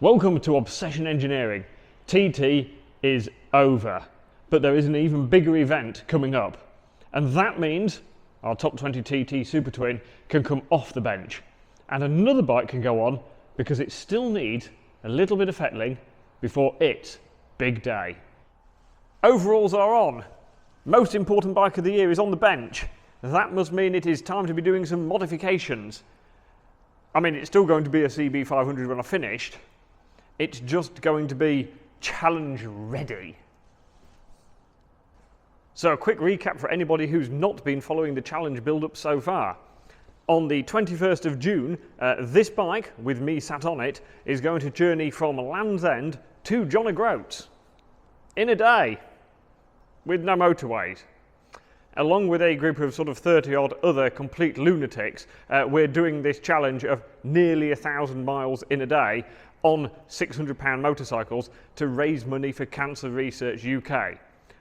Welcome to Obsession Engineering. TT is over, but there is an even bigger event coming up. And that means our top 20 TT Super Twin can come off the bench. And another bike can go on because it still needs a little bit of fettling before its big day. Overalls are on. Most important bike of the year is on the bench. That must mean it is time to be doing some modifications. I mean, it's still going to be a CB500 when I've finished. It's just going to be challenge ready. So a quick recap for anybody who's not been following the challenge build-up so far. On the 21st of June, this bike, with me sat on it, is going to journey from Land's End to John O'Groats in a day, with no motorways. Along with a group of sort of 30-odd other complete lunatics, we're doing this challenge of nearly 1,000 miles in a day on £600 motorcycles to raise money for Cancer Research UK.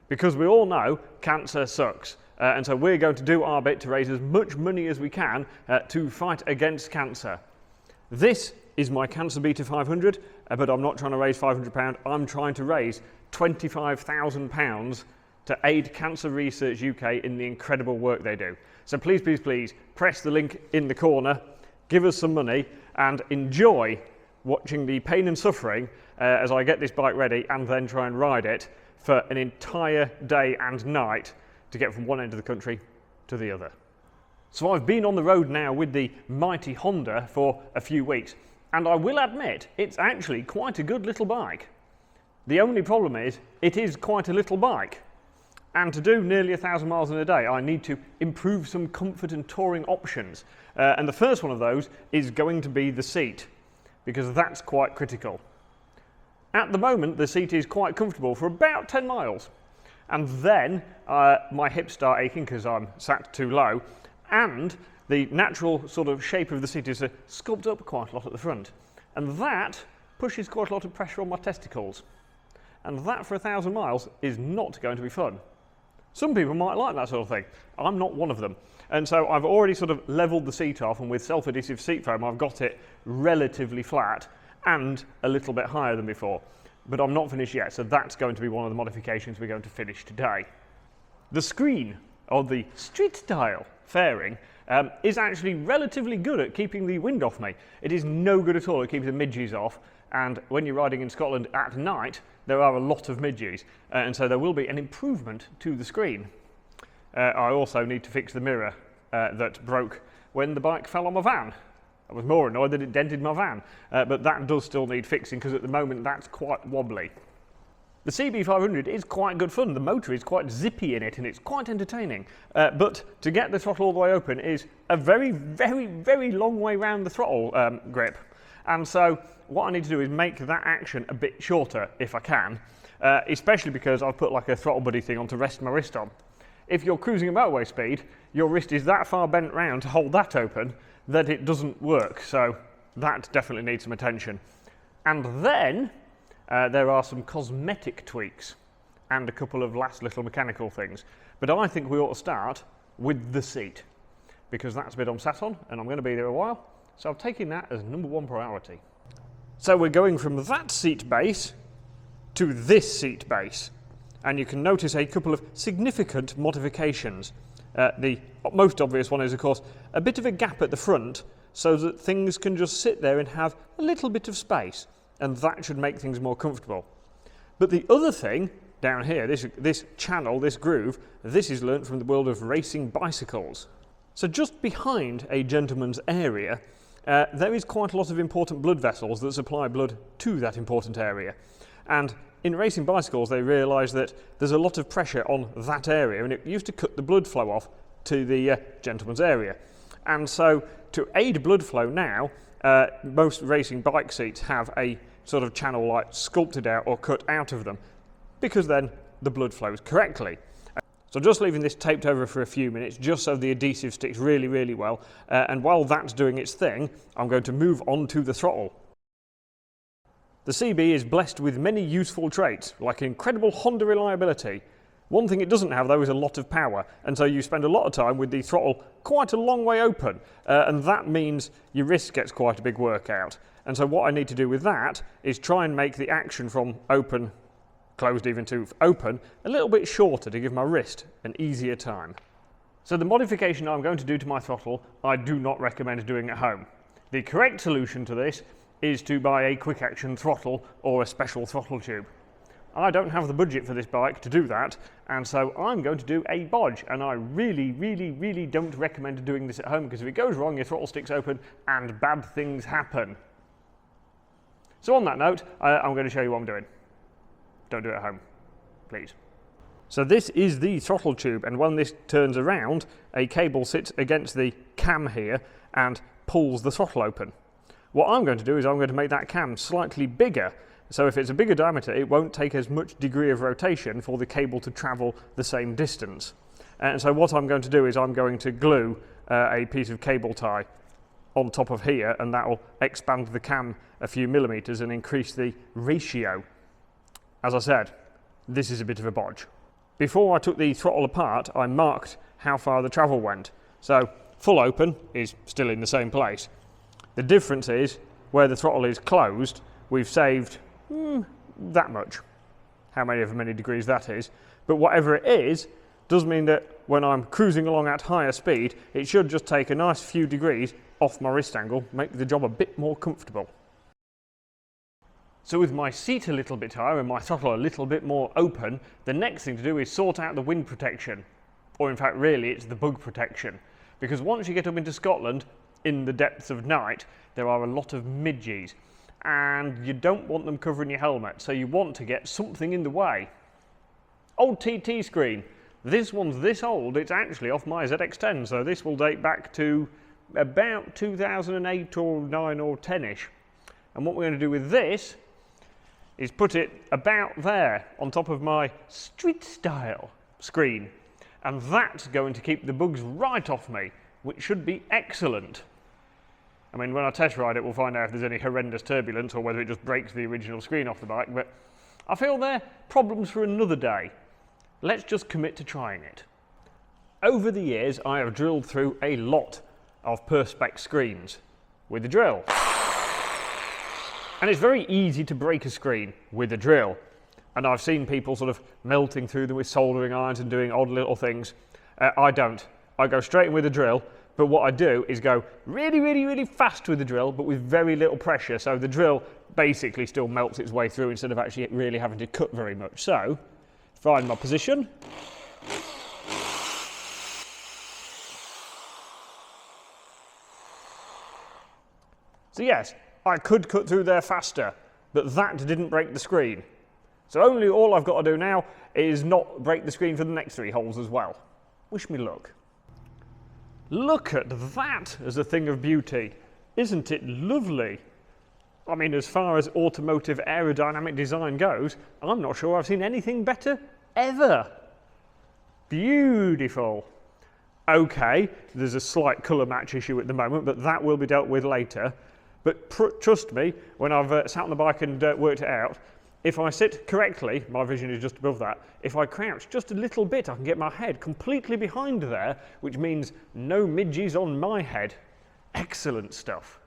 Because we all know cancer sucks. And so we're going to do our bit to raise as much money as we can to fight against cancer. This is my Cancer Beta 500, but I'm not trying to raise £500, I'm trying to raise £25,000 to aid Cancer Research UK in the incredible work they do. So please, please, please, press the link in the corner, give us some money, and enjoy watching the pain and suffering as I get this bike ready and then try and ride it for an entire day and night to get from one end of the country to the other. So I've been on the road now with the mighty Honda for a few weeks, and I will admit it's actually quite a good little bike. The only problem is it is quite a little bike, and to do nearly 1,000 miles in a day I need to improve some comfort and touring options, and the first one of those is going to be the seat, because that's quite critical. At the moment the seat is quite comfortable for about 10 miles. And then my hips start aching because I'm sat too low, and the natural sort of shape of the seat is sculpted up quite a lot at the front, and that pushes quite a lot of pressure on my testicles, and that for 1,000 miles is not going to be fun. Some people might like that sort of thing. I'm not one of them, and so I've already sort of levelled the seat off, and with self-adhesive seat foam I've got it relatively flat and a little bit higher than before. But I'm not finished yet, so that's going to be one of the modifications we're going to finish today. The screen of the street style fairing is actually relatively good at keeping the wind off me. It is no good at all at keeping the midges off, and when you're riding in Scotland at night there are a lot of midges, and so there will be an improvement to the screen. I also need to fix the mirror that broke when the bike fell on my van. I was more annoyed that it dented my van, but that does still need fixing because at the moment that's quite wobbly. The CB500 is quite good fun, the motor is quite zippy in it and it's quite entertaining, but to get the throttle all the way open is a very, very, very long way round the throttle grip, and so what I need to do is make that action a bit shorter if I can, especially because I've put like a throttle buddy thing on to rest my wrist on. If you're cruising at motorway speed, your wrist is that far bent round to hold that open that it doesn't work, so that definitely needs some attention. And then there are some cosmetic tweaks and a couple of last little mechanical things, but I think we ought to start with the seat, because that's the bit I'm sat on and I'm going to be there a while, so I'm taking that as #1 priority. So we're going from that seat base to this seat base, and you can notice a couple of significant modifications. The most obvious one is, of course, a bit of a gap at the front so that things can just sit there and have a little bit of space, and that should make things more comfortable. But the other thing down here, this channel, this groove, this is learnt from the world of racing bicycles. So just behind a gentleman's area, there is quite a lot of important blood vessels that supply blood to that important area. And in racing bicycles they realised that there's a lot of pressure on that area, and it used to cut the blood flow off to the gentleman's area. And so to aid blood flow now, most racing bike seats have a sort of channel like sculpted out or cut out of them, because then the blood flows correctly. So just leaving this taped over for a few minutes just so the adhesive sticks really, really well, and while that's doing its thing I'm going to move on to the throttle. The CB is blessed with many useful traits, like incredible Honda reliability, One thing it doesn't have though is a lot of power, and so you spend a lot of time with the throttle quite a long way open, and that means your wrist gets quite a big workout. And so what I need to do with that is try and make the action from open, closed even to open, a little bit shorter to give my wrist an easier time. So the modification I'm going to do to my throttle, I do not recommend doing at home. The correct solution to this is to buy a quick action throttle or a special throttle tube. I don't have the budget for this bike to do that, and so I'm going to do a bodge, and I really don't recommend doing this at home, because if it goes wrong your throttle sticks open and bad things happen. So on that note, I'm going to show you what I'm doing. Don't do it at home, please. So this is the throttle tube, and when this turns around, a cable sits against the cam here and pulls the throttle open. What I'm going to do is I'm going to make that cam slightly bigger, so if it's a bigger diameter it won't take as much degree of rotation for the cable to travel the same distance. And so what I'm going to do is I'm going to glue a piece of cable tie on top of here, and that will expand the cam a few millimeters and increase the ratio. As I said, this is a bit of a bodge. Before I took the throttle apart, I marked how far the travel went. So full open is still in the same place. The difference is where the throttle is closed, we've saved that much. However many degrees that is. But whatever it is, does mean that when I'm cruising along at higher speed, it should just take a nice few degrees off my wrist angle, make the job a bit more comfortable. So with my seat a little bit higher and my throttle a little bit more open, the next thing to do is sort out the wind protection. Or in fact really it's the bug protection. Because once you get up into Scotland, in the depths of night, there are a lot of midges. And you don't want them covering your helmet, so you want to get something in the way. Old TT screen. This one's this old, it's actually off my ZX-10, so this will date back to about 2008 or 9 or 10ish. And what we're going to do with this is put it about there on top of my street style screen, and that's going to keep the bugs right off me, which should be excellent. I mean, when I test ride it we'll find out if there's any horrendous turbulence or whether it just breaks the original screen off the bike, but I feel they're problems for another day. Let's just commit to trying it. Over the years I have drilled through a lot of Perspex screens with a drill. And it's very easy to break a screen with a drill. And I've seen people sort of melting through them with soldering irons and doing odd little things. I don't. I go straight in with a drill, but what I do is go really fast with the drill, but with very little pressure, so the drill basically still melts its way through instead of actually really having to cut very much. So, find my position. So yes, I could cut through there faster, but that didn't break the screen. So all I've got to do now is not break the screen for the next 3 holes as well. Wish me luck. Look at that as a thing of beauty. Isn't it lovely? I mean, as far as automotive aerodynamic design goes, I'm not sure I've seen anything better ever. Beautiful. Okay, there's a slight colour match issue at the moment, but that will be dealt with later. But trust me, when I've sat on the bike and worked it out, if I sit correctly, my vision is just above that, if I crouch just a little bit, I can get my head completely behind there, which means no midges on my head. Excellent stuff.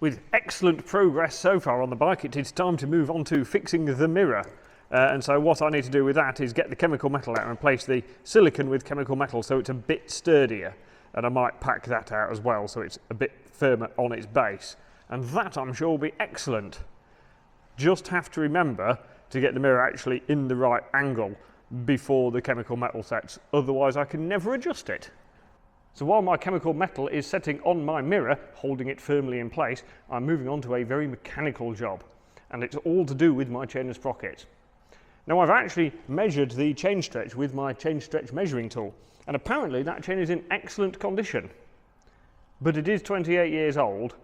With excellent progress so far on the bike, it is time to move on to fixing the mirror. And so what I need to do with that is get the chemical metal out and replace the silicone with chemical metal so it's a bit sturdier. And I might pack that out as well so it's a bit firmer on its base. And that I'm sure will be excellent. Just have to remember to get the mirror actually in the right angle before the chemical metal sets, otherwise I can never adjust it. So while my chemical metal is setting on my mirror, holding it firmly in place, I'm moving on to a very mechanical job, and it's all to do with my chain and sprocket. Now I've actually measured the chain stretch with my chain stretch measuring tool, and apparently that chain is in excellent condition. But it is 28 years old,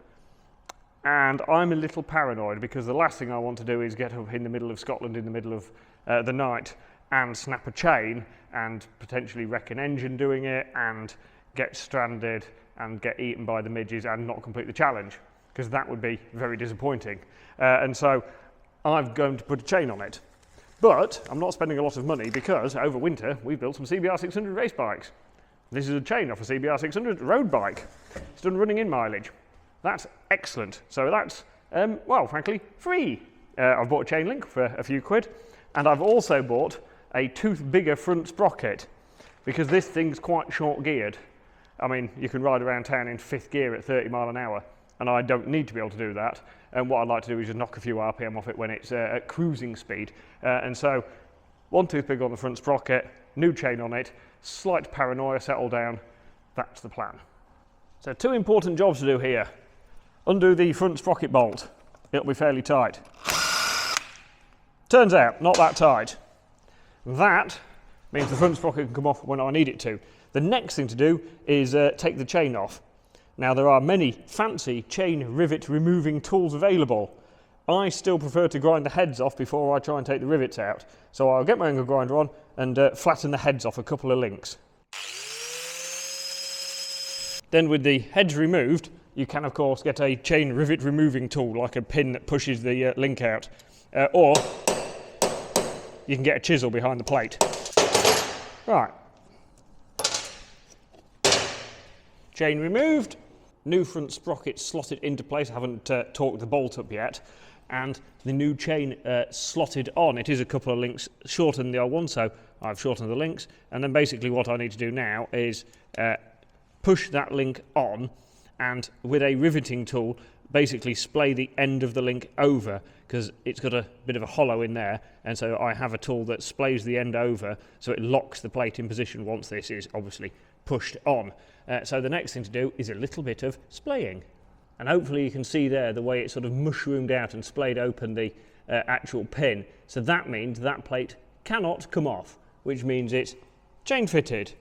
and I'm a little paranoid because the last thing I want to do is get up in the middle of Scotland in the middle of the night and snap a chain and potentially wreck an engine doing it and get stranded and get eaten by the midges and not complete the challenge, because that would be very disappointing. And so I'm going to put a chain on it. But I'm not spending a lot of money because over winter we built some CBR 600 race bikes. This is a chain off a CBR 600 road bike. It's done running in mileage. That's excellent. So that's, well, frankly, free. I've bought a chain link for a few quid, and I've also bought a tooth bigger front sprocket because this thing's quite short geared. I mean, you can ride around town in 5th gear at 30 mile an hour, and I don't need to be able to do that. And what I'd like to do is just knock a few RPM off it when it's at cruising speed. And so, one tooth bigger on the front sprocket, new chain on it, slight paranoia, settle down. That's the plan. So 2 important jobs to do here. Undo the front sprocket bolt. It'll be fairly tight. Turns out, not that tight. That means the front sprocket can come off when I need it to. The next thing to do is take the chain off. Now there are many fancy chain rivet removing tools available. I still prefer to grind the heads off before I try and take the rivets out. So I'll get my angle grinder on and flatten the heads off a couple of links. Then with the heads removed, you can of course get a chain rivet removing tool like a pin that pushes the link out. Or you can get a chisel behind the plate. Right. Chain removed. New front sprocket slotted into place. I haven't torqued the bolt up yet. And the new chain slotted on. It is a couple of links shorter than the old one, so I've shortened the links. And then basically what I need to do now is push that link on and with a riveting tool basically splay the end of the link over because it's got a bit of a hollow in there, and so I have a tool that splays the end over so it locks the plate in position once this is obviously pushed on. So the next thing to do is a little bit of splaying, and hopefully you can see there the way it sort of mushroomed out and splayed open the actual pin. So that means that plate cannot come off, which means it's chain fitted.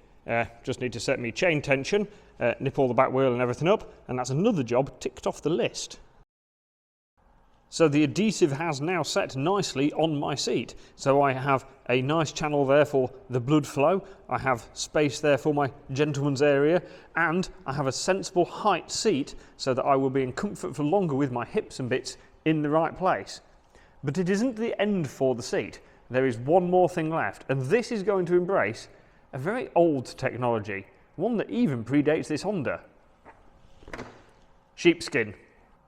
Just need to set me chain tension, nip all the back wheel and everything up, and that's another job ticked off the list. So the adhesive has now set nicely on my seat. So I have a nice channel there for the blood flow, I have space there for my gentleman's area, and I have a sensible height seat so that I will be in comfort for longer with my hips and bits in the right place. But it isn't the end for the seat. There is one more thing left, and this is going to embrace a very old technology, one that even predates this Honda. Sheepskin.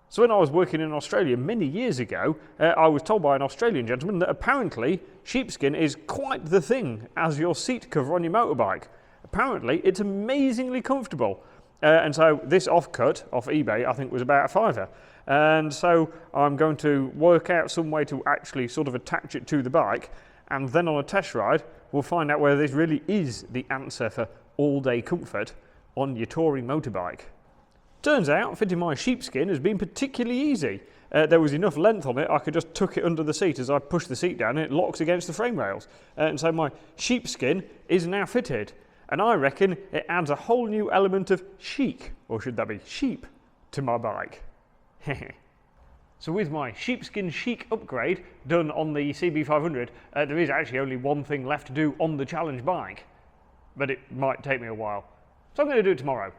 So when I was working in Australia many years ago, I was told by an Australian gentleman that apparently sheepskin is quite the thing as your seat cover on your motorbike. Apparently it's amazingly comfortable. And so this offcut off eBay I think was about a £5. And so I'm going to work out some way to actually sort of attach it to the bike, and then on a test ride we'll find out whether this really is the answer for all-day comfort on your touring motorbike. Turns out fitting my sheepskin has been particularly easy. There was enough length on it I could just tuck it under the seat as I push the seat down and it locks against the frame rails. And so my sheepskin is now fitted, and I reckon it adds a whole new element of chic, or should that be sheep, to my bike. So with my sheepskin chic upgrade done on the CB500, there is actually only one thing left to do on the challenge bike, but it might take me a while. So I'm going to do it tomorrow.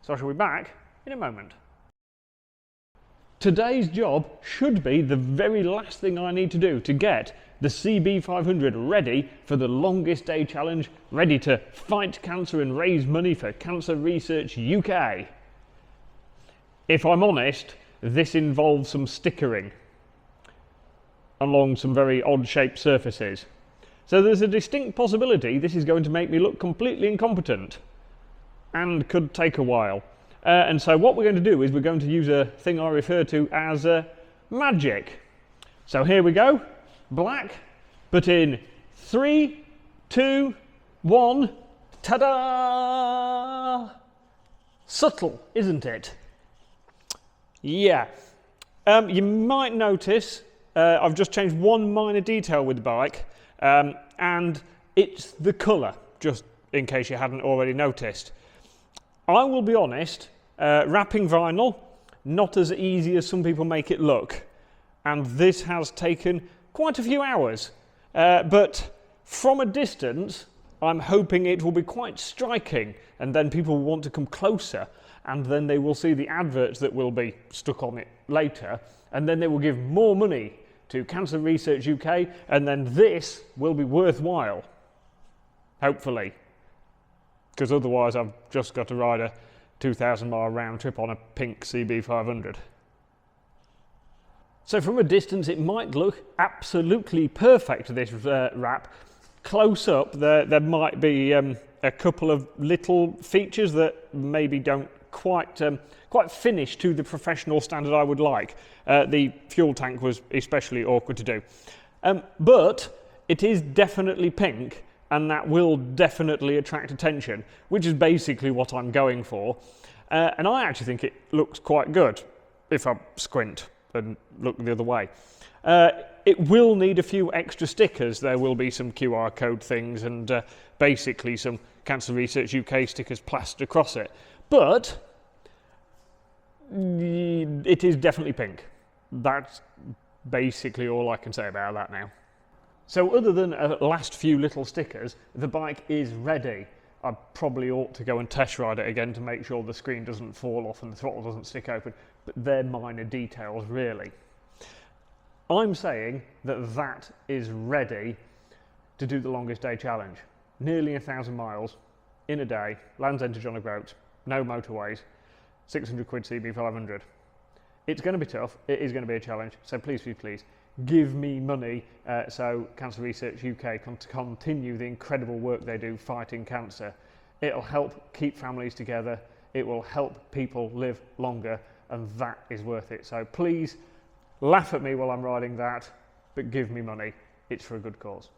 So I shall be back in a moment. Today's job should be the very last thing I need to do to get the CB500 ready for the longest day challenge, ready to fight cancer and raise money for Cancer Research UK. If I'm honest, this involves some stickering along some very odd shaped surfaces. So there's a distinct possibility this is going to make me look completely incompetent and could take a while. And so what we're going to do is we're going to use a thing I refer to as magic. So here we go, black, but in 3, 2, 1, ta-da! Subtle, isn't it? Yeah. You might notice I've just changed one minor detail with the bike, and it's the colour, just in case you hadn't already noticed. I will be honest, wrapping vinyl, not as easy as some people make it look, and this has taken quite a few hours, but from a distance I'm hoping it will be quite striking, and then people will want to come closer, and then they will see the adverts that will be stuck on it later, and then they will give more money to Cancer Research UK, and then this will be worthwhile, hopefully, because otherwise I've just got to ride a 2,000-mile round trip on a pink CB500. So from a distance it might look absolutely perfect, this wrap. Close up there might be a couple of little features that maybe don't quite finish to the professional standard I would like. The fuel tank was especially awkward to do. But it is definitely pink, and that will definitely attract attention, which is basically what I'm going for. And I actually think it looks quite good if I squint and look the other way. It will need a few extra stickers. There will be some QR code things and basically some Cancer Research UK stickers plastered across it. But it is definitely pink. That's basically all I can say about that now. So other than a last few little stickers, the bike is ready. I probably ought to go and test ride it again to make sure the screen doesn't fall off and the throttle doesn't stick open, but they're minor details really. I'm saying that that is ready to do the longest day challenge. Nearly 1,000 miles in a day, Land's End to John O'Groats, no motorways, 600 quid CB500. It's going to be tough, it is going to be a challenge, so please, please, please, give me money so Cancer Research UK can continue the incredible work they do fighting cancer. It'll help keep families together, it will help people live longer, and that is worth it. So please, laugh at me while I'm riding that, but give me money. It's for a good cause.